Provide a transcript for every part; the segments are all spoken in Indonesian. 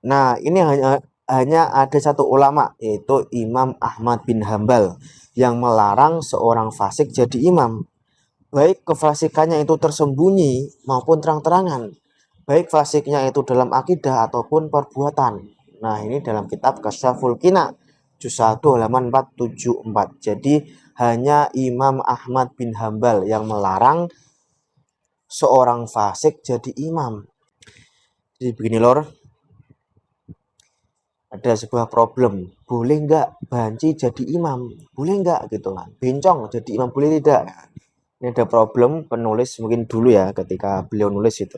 Nah, ini hanya ada satu ulama, yaitu Imam Ahmad bin Hambal, yang melarang seorang fasik jadi imam. Baik kefasikannya itu tersembunyi maupun terang-terangan. Baik fasiknya itu dalam akidah ataupun perbuatan. Nah, ini dalam kitab Kasyaful Qina, juz 1 halaman 474. Jadi, hanya Imam Ahmad bin Hambal yang melarang seorang fasik jadi imam. Jadi begini lor, ada sebuah problem, boleh nggak banci jadi imam, boleh nggak gitu kan, bencong jadi imam boleh tidak. Ini ada problem penulis mungkin dulu ya, ketika beliau nulis itu.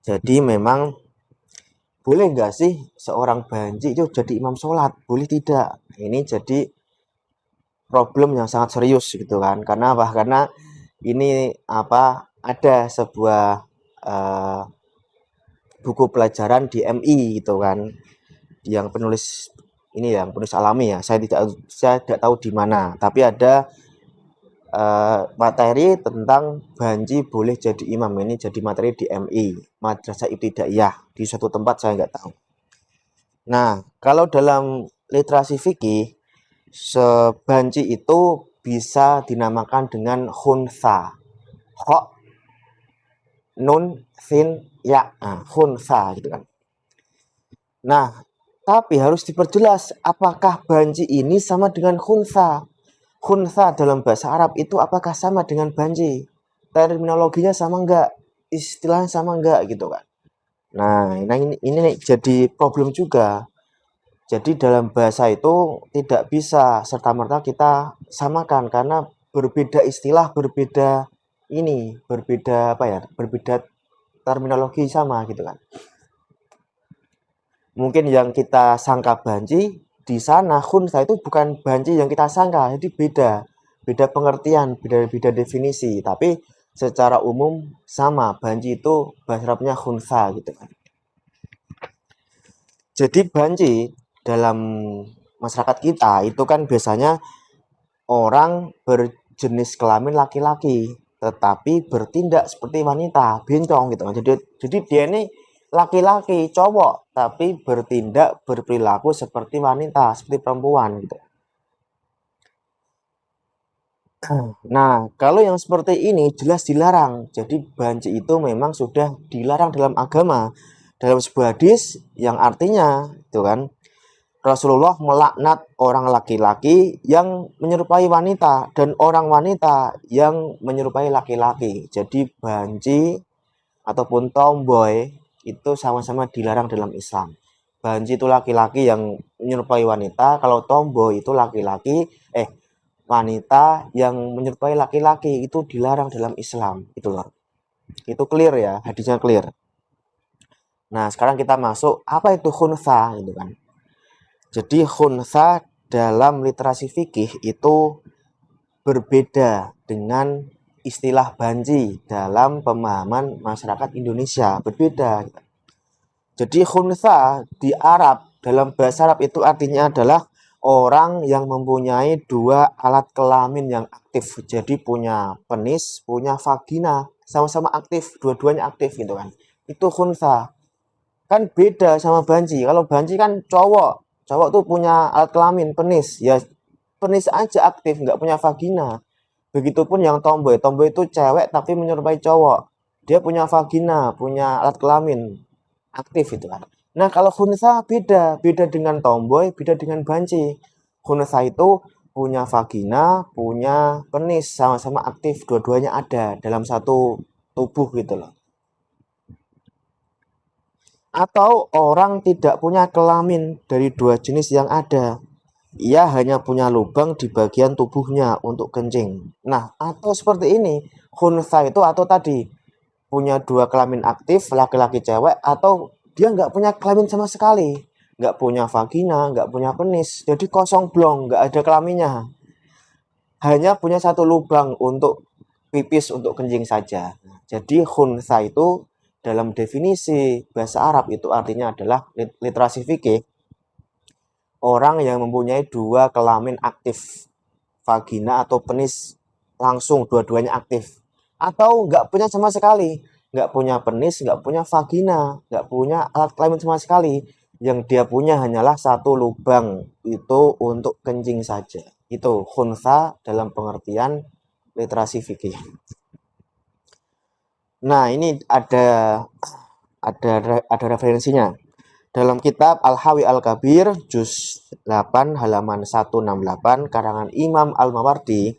Jadi memang boleh nggak sih seorang banci itu jadi imam sholat, boleh tidak. Ini jadi problem yang sangat serius gitu kan, karena apa, karena ini apa, ada sebuah buku pelajaran di MI gitu kan, yang penulis ini yang penulis alami ya, saya tidak tahu di mana, tapi ada materi tentang banci boleh jadi imam. Ini jadi materi di MI, Madrasah Ibtidaiyah, di suatu tempat saya nggak tahu. Nah, kalau dalam literasi fikih, sebanci itu bisa dinamakan dengan khunsa, kho, nun, sin, ya, khunsa gitu kan. Nah, tapi harus diperjelas apakah banci ini sama dengan khunsa. Khunsa dalam bahasa Arab itu apakah sama dengan banci? Terminologinya sama enggak? Istilahnya sama enggak gitu kan? Nah, ini jadi problem juga. Jadi dalam bahasa itu tidak bisa serta-merta kita samakan, karena berbeda istilah, berbeda ini, berbeda apa ya? Berbeda terminologi sama gitu kan. Mungkin yang kita sangka banci di sana khunsa itu bukan banci yang kita sangka, jadi beda pengertian, beda definisi, tapi secara umum sama, banci itu bahasa Arabnya khunsa gitu kan. Jadi banci dalam masyarakat kita itu kan biasanya orang berjenis kelamin laki-laki tetapi bertindak seperti wanita, bencong gitu kan. Jadi dia ini laki-laki, cowok, tapi bertindak, berperilaku seperti wanita, seperti perempuan gitu. Nah, kalau yang seperti ini jelas dilarang. Jadi banci itu memang sudah dilarang dalam agama. Dalam sebuah hadis yang artinya itu kan, Rasulullah melaknat orang laki-laki yang menyerupai wanita dan orang wanita yang menyerupai laki-laki. Jadi banci ataupun tomboy itu sama-sama dilarang dalam Islam. Banci itu laki-laki yang menyerupai wanita, kalau tomboy itu wanita yang menyerupai laki-laki, itu dilarang dalam Islam. Itu loh. Itu clear ya, hadisnya clear. Nah, sekarang kita masuk apa itu khunsa gitu kan. Jadi khunsa dalam literasi fikih itu berbeda dengan istilah banci dalam pemahaman masyarakat Indonesia, berbeda. Jadi khunsa di Arab, dalam bahasa Arab itu artinya adalah orang yang mempunyai dua alat kelamin yang aktif. Jadi punya penis, punya vagina, sama-sama aktif, dua-duanya aktif gitu kan. Itu khunsa. Kan beda sama banci. Kalau banci kan cowok tuh punya alat kelamin, penis, ya penis aja aktif, nggak punya vagina. Begitupun yang tomboy itu cewek tapi menyerupai cowok, dia punya vagina, punya alat kelamin aktif itu kan. Nah, kalau khunsa beda dengan tomboy, beda dengan banci. Khunsa itu punya vagina, punya penis, sama-sama aktif, dua-duanya ada dalam satu tubuh gitu loh. Atau orang tidak punya kelamin dari dua jenis yang ada. Ia hanya punya lubang di bagian tubuhnya untuk kencing. Nah, atau seperti ini, khunsa itu atau tadi punya dua kelamin aktif, laki-laki cewek, atau dia nggak punya kelamin sama sekali, nggak punya vagina, nggak punya penis, jadi kosong blong, nggak ada kelaminnya, hanya punya satu lubang untuk pipis, untuk kencing saja. Jadi khunsa itu dalam definisi bahasa Arab itu artinya adalah literasi fikih, orang yang mempunyai dua kelamin aktif, vagina atau penis langsung dua-duanya aktif, atau nggak punya sama sekali, nggak punya penis, nggak punya vagina, nggak punya alat kelamin sama sekali. Yang dia punya hanyalah satu lubang, itu untuk kencing saja. Itu khunsa dalam pengertian literasi fikih. Nah, ini ada referensinya. Dalam kitab Al-Hawi Al-Kabir juz 8 halaman 168 karangan Imam Al-Mawardi,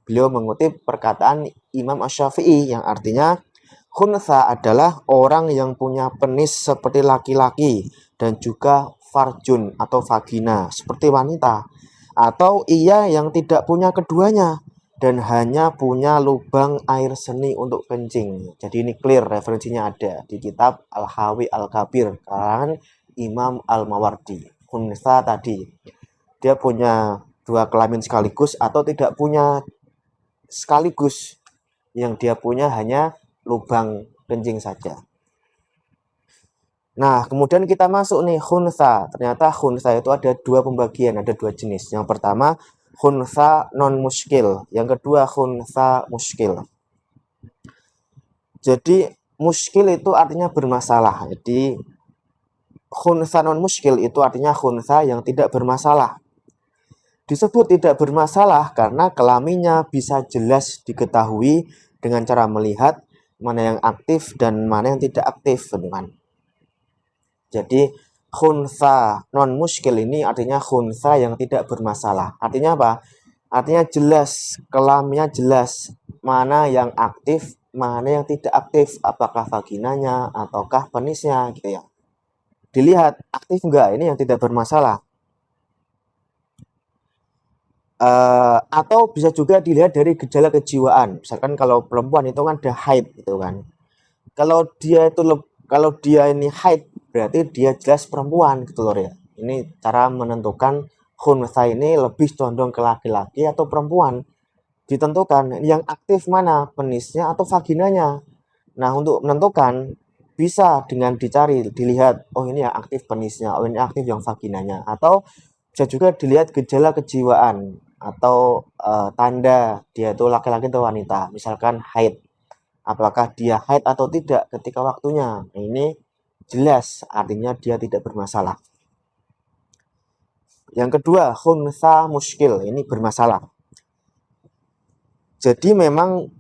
beliau mengutip perkataan Imam Asy-Syafi'i yang artinya khunsa adalah orang yang punya penis seperti laki-laki dan juga farjun atau vagina seperti wanita, atau ia yang tidak punya keduanya dan hanya punya lubang air seni untuk kencing. Jadi ini clear, referensinya ada di kitab Al-Hawi Al-Kabir karangan Imam Al-Mawardi. Khunsa tadi dia punya dua kelamin sekaligus atau tidak punya sekaligus, yang dia punya hanya lubang kencing saja. Nah, kemudian kita masuk nih khunsa. Ternyata khunsa itu ada dua pembagian, ada dua jenis. Yang pertama khunsa non muskil, yang kedua khunsa muskil. Jadi muskil itu artinya bermasalah. Jadi khunsa non muskil itu artinya khunsa yang tidak bermasalah. Disebut tidak bermasalah karena kelaminnya bisa jelas diketahui dengan cara melihat mana yang aktif dan mana yang tidak aktif, teman. Jadi khunsa non muskil ini artinya khunsa yang tidak bermasalah. Artinya apa? Artinya jelas, kelaminnya jelas, mana yang aktif, mana yang tidak aktif, apakah vaginanya ataukah penisnya gitu ya. Dilihat aktif enggak, ini yang tidak bermasalah. Atau bisa juga dilihat dari gejala kejiwaan. Misalkan kalau perempuan itu kan ada haid gitu kan. Kalau dia ini haid, berarti dia jelas perempuan gitu loh ya. Ini cara menentukan khunsa ini lebih condong ke laki-laki atau perempuan. Ditentukan yang aktif mana, penisnya atau vaginanya. Nah, untuk menentukan bisa dengan dicari, dilihat, oh ini yang aktif penisnya, oh ini aktif yang vaginanya. Atau bisa juga dilihat gejala kejiwaan atau tanda dia itu laki-laki atau wanita. Misalkan haid. Apakah dia haid atau tidak ketika waktunya. Nah, ini jelas artinya dia tidak bermasalah. Yang kedua, khunsa muskil, ini bermasalah. Jadi memang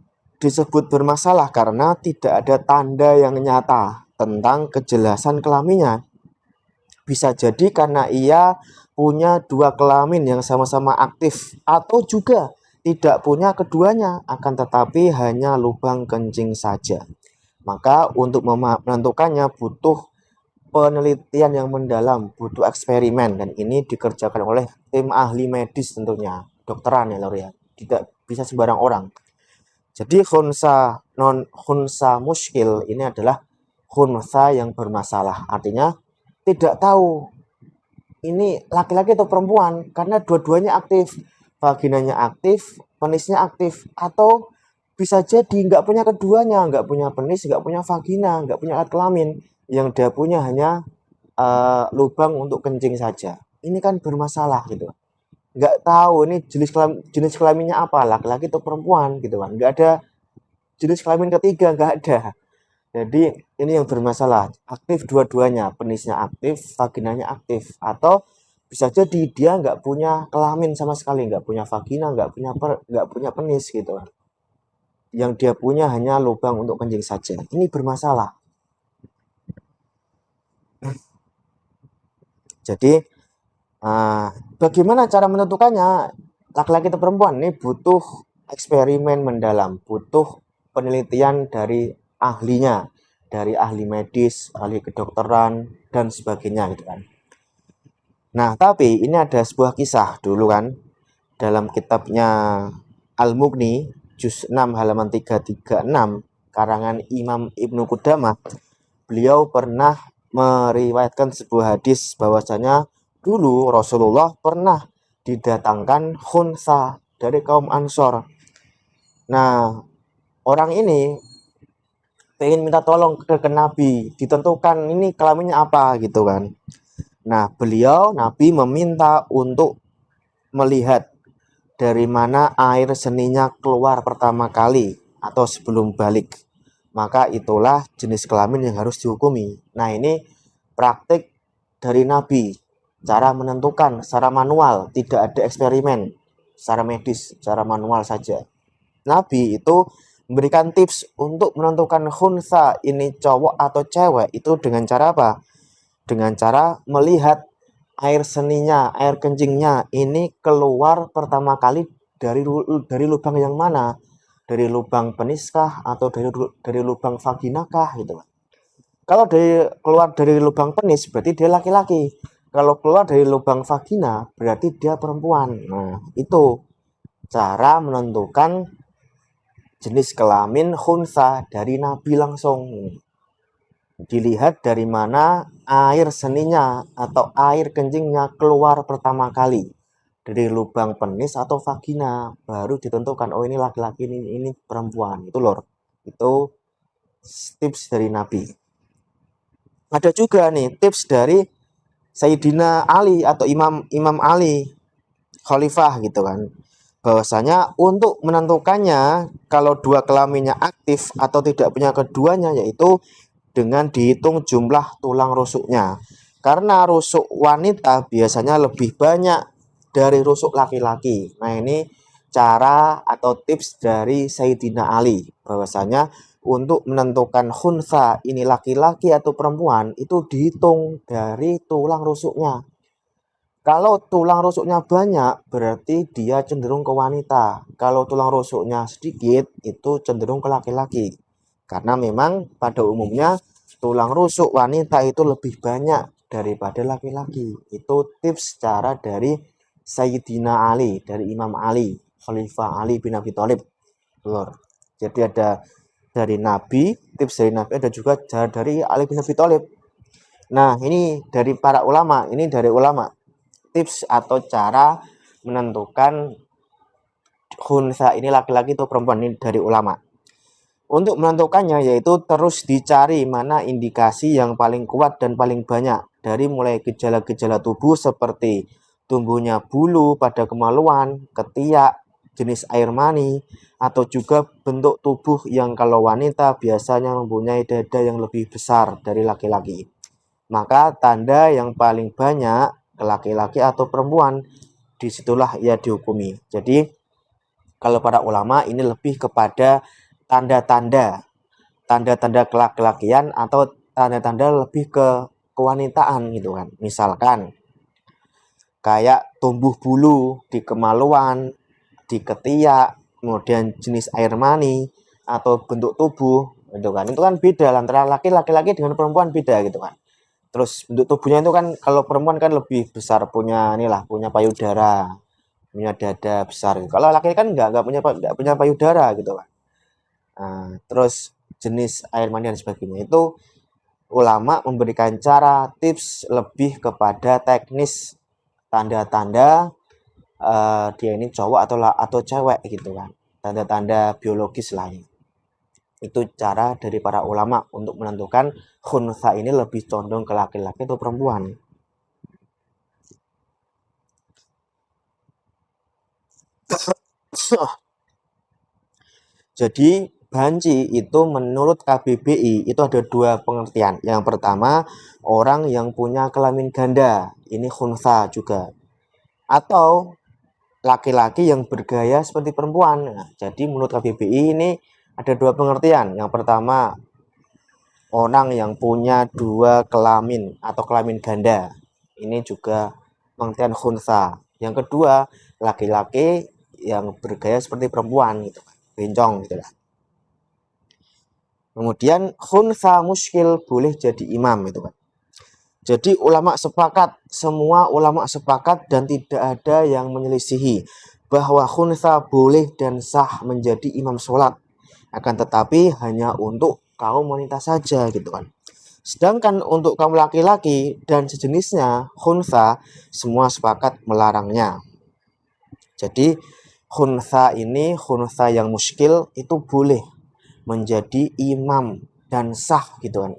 disebut bermasalah karena tidak ada tanda yang nyata tentang kejelasan kelaminnya. Bisa jadi karena ia punya dua kelamin yang sama-sama aktif atau juga tidak punya keduanya, akan tetapi hanya lubang kencing saja. Maka untuk menentukannya butuh penelitian yang mendalam, butuh eksperimen, dan ini dikerjakan oleh tim ahli medis tentunya, dokteran ya lor ya, tidak bisa sembarang orang. Jadi khunsa non khunsa muskil ini adalah khunsa yang bermasalah, artinya tidak tahu ini laki-laki atau perempuan karena dua-duanya aktif, vaginanya aktif, penisnya aktif, atau bisa jadi nggak punya keduanya, nggak punya penis, nggak punya vagina, nggak punya alat kelamin, yang dia punya hanya lubang untuk kencing saja. Ini kan bermasalah gitu. Nggak tahu ini jenis kelaminnya apa, laki-laki atau perempuan gitu kan. Nggak ada jenis kelamin ketiga, nggak ada. Jadi ini yang bermasalah, aktif dua-duanya, penisnya aktif, vaginanya aktif, atau bisa jadi dia nggak punya kelamin sama sekali, nggak punya vagina, nggak punya penis gitu. Yang dia punya hanya lubang untuk kencing saja. Ini bermasalah. Jadi bagaimana cara menentukannya laki-laki atau perempuan? Ini butuh eksperimen mendalam, butuh penelitian dari ahlinya, dari ahli medis, ahli kedokteran, dan sebagainya gitu kan. Nah, tapi ini ada sebuah kisah dulu kan, dalam kitabnya Al-Mughni, juz 6 halaman 336, karangan Imam Ibnu Qudamah, beliau pernah meriwayatkan sebuah hadis bahwasanya dulu Rasulullah pernah didatangkan khunsa dari kaum Ansor. Nah, orang ini pengen minta tolong ke Nabi, ditentukan ini kelaminnya apa gitu kan. Nah, Nabi meminta untuk melihat dari mana air seninya keluar pertama kali atau sebelum balik. maka itulah jenis kelamin yang harus dihukumi. Nah, ini praktik dari Nabi, cara menentukan secara manual, tidak ada eksperimen secara medis, secara manual saja. Nabi itu memberikan tips untuk menentukan khunsa ini cowok atau cewek itu dengan cara apa? Dengan cara melihat air seninya, air kencingnya ini keluar pertama kali dari lubang yang mana? Dari lubang peniskah atau dari lubang vaginakah gitu. Kalau keluar dari lubang penis berarti dia laki-laki. Kalau keluar dari lubang vagina berarti dia perempuan. Nah, itu cara menentukan jenis kelamin khunsa dari Nabi langsung. Dilihat dari mana air seninya atau air kencingnya keluar pertama kali. Dari lubang penis atau vagina baru ditentukan, oh ini laki-laki, ini perempuan. Itu lor. Itu tips dari Nabi. Ada juga nih tips dari Sayyidina Ali atau Imam Ali Khalifah gitu kan. Bahwasanya untuk menentukannya kalau dua kelaminnya aktif atau tidak punya keduanya yaitu dengan dihitung jumlah tulang rusuknya. Karena rusuk wanita biasanya lebih banyak dari rusuk laki-laki. Nah, ini cara atau tips dari Sayyidina Ali bahwasanya untuk menentukan khunsa ini laki-laki atau perempuan itu dihitung dari tulang rusuknya. Kalau tulang rusuknya banyak berarti dia cenderung ke wanita. Kalau tulang rusuknya sedikit itu cenderung ke laki-laki. Karena memang pada umumnya tulang rusuk wanita itu lebih banyak daripada laki-laki. Itu tips cara dari Sayyidina Ali, dari Imam Ali, Khalifah Ali bin Abi Thalib. Jadi ada dari Nabi, tips dari Nabi, ada juga dari Ali bin Abi Thalib. Nah, ini dari para ulama, ini dari ulama. Tips atau cara menentukan khunsa ini laki-laki atau perempuan ini dari ulama. Untuk menentukannya yaitu terus dicari mana indikasi yang paling kuat dan paling banyak dari mulai gejala-gejala tubuh seperti tumbuhnya bulu pada kemaluan, ketiak, jenis air mani, atau juga bentuk tubuh yang kalau wanita biasanya mempunyai dada yang lebih besar dari laki-laki. Maka tanda yang paling banyak ke laki-laki atau perempuan, disitulah ia dihukumi. Jadi kalau para ulama ini lebih kepada tanda-tanda kelaki-lakian atau tanda-tanda lebih ke kewanitaan gitu kan. Misalkan kayak tumbuh bulu di kemaluan, di ketiak, kemudian jenis air mani atau bentuk tubuh gitu kan. Itu kan beda antara laki-laki dengan perempuan, beda gitu kan. Terus bentuk tubuhnya itu kan kalau perempuan kan lebih besar, punya payudara, punya dada besar. Kalau laki kan nggak punya payudara gitu kan. Nah, terus jenis air mani dan sebagainya itu ulama memberikan cara tips lebih kepada teknis tanda-tanda dia ini cowok atau cewek gitu kan, tanda-tanda biologis lain. Itu cara dari para ulama untuk menentukan khunsa ini lebih condong ke laki-laki atau perempuan. Jadi banci itu menurut KBBI itu ada dua pengertian. Yang pertama, orang yang punya kelamin ganda, ini khunsa juga. Atau laki-laki yang bergaya seperti perempuan. Nah, jadi menurut KBBI ini ada dua pengertian. Yang pertama, orang yang punya dua kelamin atau kelamin ganda. Ini juga pengertian khunsa. Yang kedua, laki-laki yang bergaya seperti perempuan gitu, bencong gitu lah. Kemudian khunsa muskil boleh jadi imam itu kan. Jadi semua ulama sepakat dan tidak ada yang menyelisihi bahwa khunsa boleh dan sah menjadi imam sholat. Akan tetapi hanya untuk kaum wanita saja gitu kan. Sedangkan untuk kaum laki-laki dan sejenisnya khunsa semua sepakat melarangnya. Jadi khunsa yang muskil itu boleh menjadi imam dan sah gitu kan.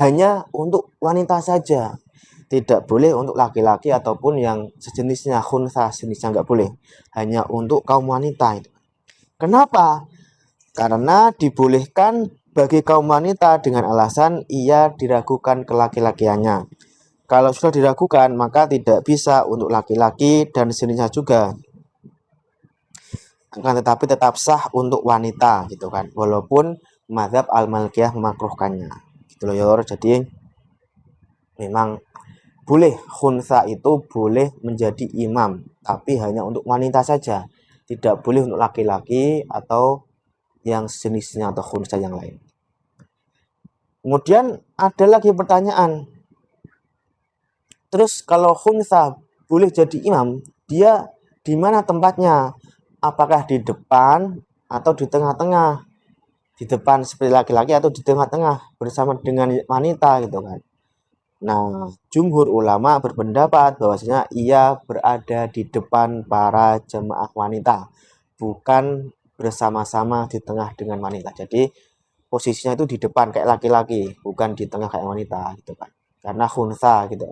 Hanya untuk wanita saja, tidak boleh untuk laki-laki ataupun yang sejenisnya, khunsa sejenisnya nggak boleh, hanya untuk kaum wanita itu. Kenapa? Karena dibolehkan bagi kaum wanita dengan alasan ia diragukan kelaki-lakiannya. Kalau sudah diragukan, maka tidak bisa untuk laki-laki dan sejenisnya juga. Akan tetapi tetap sah untuk wanita gitu kan. Walaupun mazhab Al-Malikiyah memakruhkannya. Gitu loh Yor. Jadi memang boleh khunsa itu boleh menjadi imam, tapi hanya untuk wanita saja. Tidak boleh untuk laki-laki atau yang sejenisnya atau khunsa yang lain. Kemudian ada lagi pertanyaan. Terus kalau khunsa boleh jadi imam, dia di mana tempatnya? Apakah di depan atau di tengah-tengah? Di depan seperti laki-laki atau di tengah-tengah bersama dengan wanita gitu kan. Nah, jumhur ulama berpendapat bahwasanya ia berada di depan para jemaah wanita, bukan bersama-sama di tengah dengan wanita. Jadi posisinya itu di depan kayak laki-laki, bukan di tengah kayak wanita gitu kan. Karena khunsa gitu.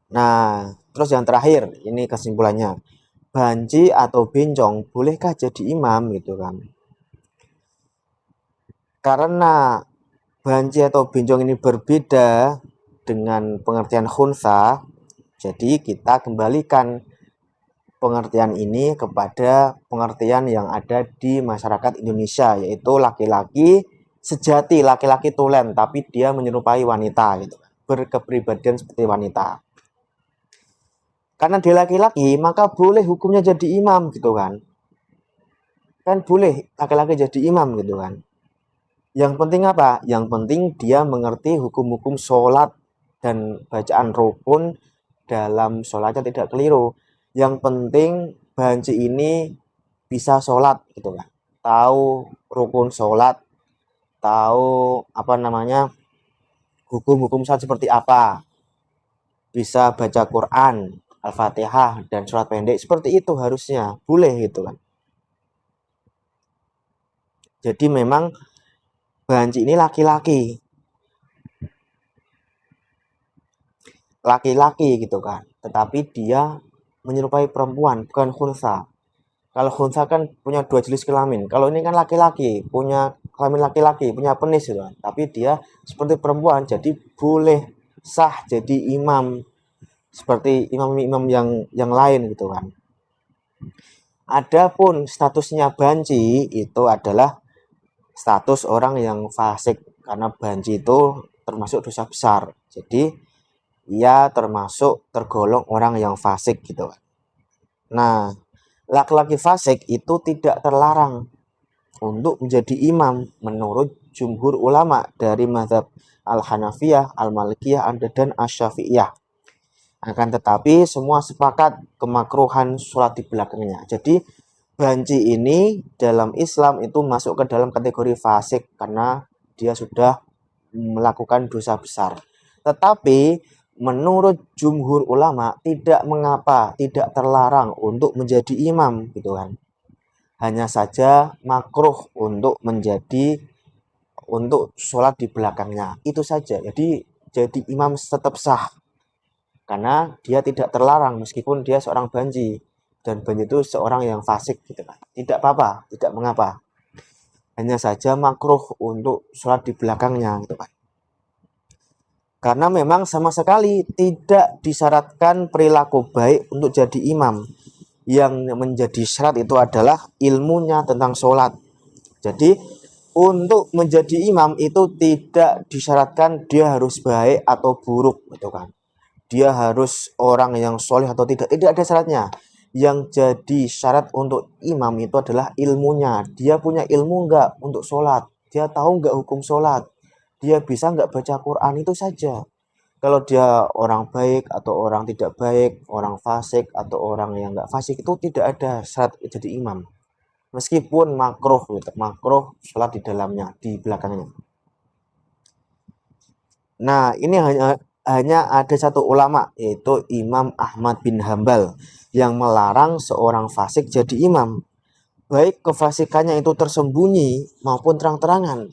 Nah, terus yang terakhir, ini kesimpulannya. Banci atau bencong bolehkah jadi imam gitu kan? Karena banci atau bencong ini berbeda dengan pengertian khunsa, jadi kita kembalikan pengertian ini kepada pengertian yang ada di masyarakat Indonesia, yaitu laki-laki sejati, laki-laki tulen, tapi dia menyerupai wanita gitu, berkepribadian seperti wanita. Karena dia laki-laki, maka boleh hukumnya jadi imam gitu kan. Kan boleh laki-laki jadi imam gitu kan. Yang penting apa? Yang penting dia mengerti hukum-hukum sholat dan bacaan rukun dalam sholatnya tidak keliru. Yang penting banci ini bisa sholat gitu kan. Tahu rukun sholat, tahu apa namanya hukum-hukum sholat seperti apa. Bisa baca Quran, Al-Fatihah, dan surat pendek. Seperti itu harusnya. Boleh gitu kan. Jadi memang banci ini laki-laki. Laki-laki gitu kan. Tetapi dia menyerupai perempuan, bukan khunsa. Kalau khunsa kan punya dua jenis kelamin. Kalau ini kan laki-laki, punya kelamin laki-laki, punya penis gitu kan. Tapi dia seperti perempuan, jadi boleh sah jadi imam seperti imam-imam yang lain gitu kan. Adapun statusnya banci itu adalah status orang yang fasik, karena banci itu termasuk dosa besar. Jadi ia termasuk tergolong orang yang fasik gitu kan. Nah, laki-laki fasik itu tidak terlarang untuk menjadi imam menurut jumhur ulama dari mazhab Al-Hanafiyah, Al-Malikiyah, dan Asy-Syafi'iyah. Akan tetapi semua sepakat kemakruhan sholat di belakangnya. Jadi banci ini dalam Islam itu masuk ke dalam kategori fasik karena dia sudah melakukan dosa besar. Tetapi menurut jumhur ulama tidak mengapa, tidak terlarang untuk menjadi imam gitu kan. Hanya saja makruh untuk sholat di belakangnya. Itu saja. Jadi imam tetap sah karena dia tidak terlarang meskipun dia seorang banci, dan banci itu seorang yang fasik gitu kan. Tidak apa-apa, tidak mengapa. Hanya saja makruh untuk sholat di belakangnya gitu kan. Karena memang sama sekali tidak disyaratkan perilaku baik untuk jadi imam. Yang menjadi syarat itu adalah ilmunya tentang sholat. Jadi untuk menjadi imam itu tidak disyaratkan dia harus baik atau buruk gitu kan. Dia harus orang yang soleh atau tidak ada syaratnya. Yang jadi syarat untuk imam itu adalah ilmunya. Dia punya ilmu enggak untuk sholat, dia tahu enggak hukum sholat, dia bisa enggak baca Quran, itu saja. Kalau dia orang baik atau orang tidak baik, orang fasik atau orang yang enggak fasik, itu tidak ada syarat jadi imam. Meskipun makruh sholat di dalamnya, di belakangnya. Nah, ini hanya ada satu ulama, yaitu Imam Ahmad bin Hambal, yang melarang seorang fasik jadi imam. Baik kefasikannya itu tersembunyi maupun terang-terangan.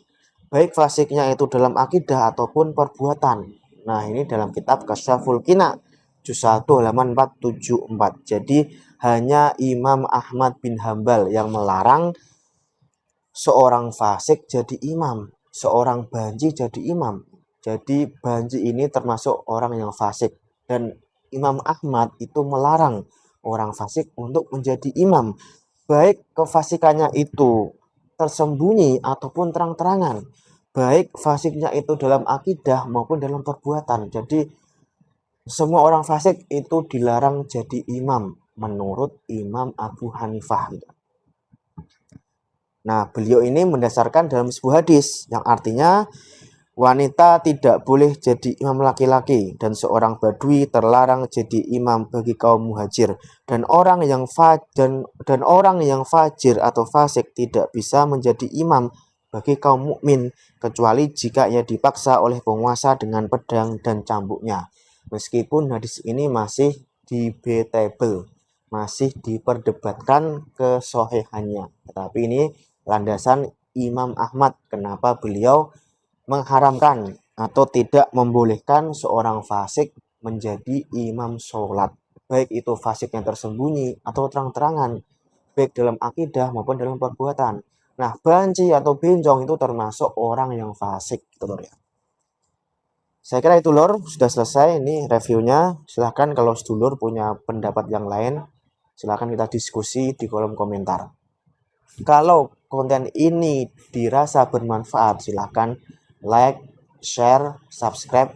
Baik fasiknya itu dalam akidah ataupun perbuatan. Nah, ini dalam kitab Kasyaful Qina, juz 1 halaman 474. Jadi hanya Imam Ahmad bin Hambal yang melarang seorang fasik jadi imam, seorang banci jadi imam. Jadi banci ini termasuk orang yang fasik, dan Imam Ahmad itu melarang orang fasik untuk menjadi imam, baik kefasikannya itu tersembunyi ataupun terang-terangan, baik fasiknya itu dalam akidah maupun dalam perbuatan. Jadi semua orang fasik itu dilarang jadi imam menurut Imam Abu Hanifah. Nah, beliau ini mendasarkan dalam sebuah hadis yang artinya wanita tidak boleh jadi imam laki-laki, dan seorang badui terlarang jadi imam bagi kaum muhajir, dan orang yang fajir atau fasik tidak bisa menjadi imam bagi kaum mukmin kecuali jika ia dipaksa oleh penguasa dengan pedang dan cambuknya. Meskipun hadis ini masih debatable, masih diperdebatkan kesohihannya, tetapi ini landasan Imam Ahmad kenapa beliau mengharamkan atau tidak membolehkan seorang fasik menjadi imam sholat, baik itu fasik yang tersembunyi atau terang-terangan, baik dalam akidah maupun dalam perbuatan. Nah, banci atau bencong itu termasuk orang yang fasik, gitu lor ya. Saya kira itu lor, sudah selesai ini reviewnya. Silahkan kalau sedulur punya pendapat yang lain, silahkan kita diskusi di kolom komentar. Kalau konten ini dirasa bermanfaat, silahkan like, share, subscribe,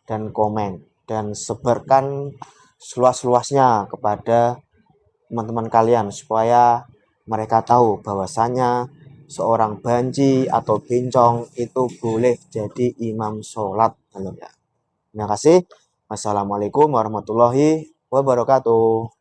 dan komen. Dan sebarkan seluas-luasnya kepada teman-teman kalian supaya mereka tahu bahwasanya seorang banci atau bencong itu boleh jadi imam sholat. Terima kasih. Wassalamualaikum warahmatullahi wabarakatuh.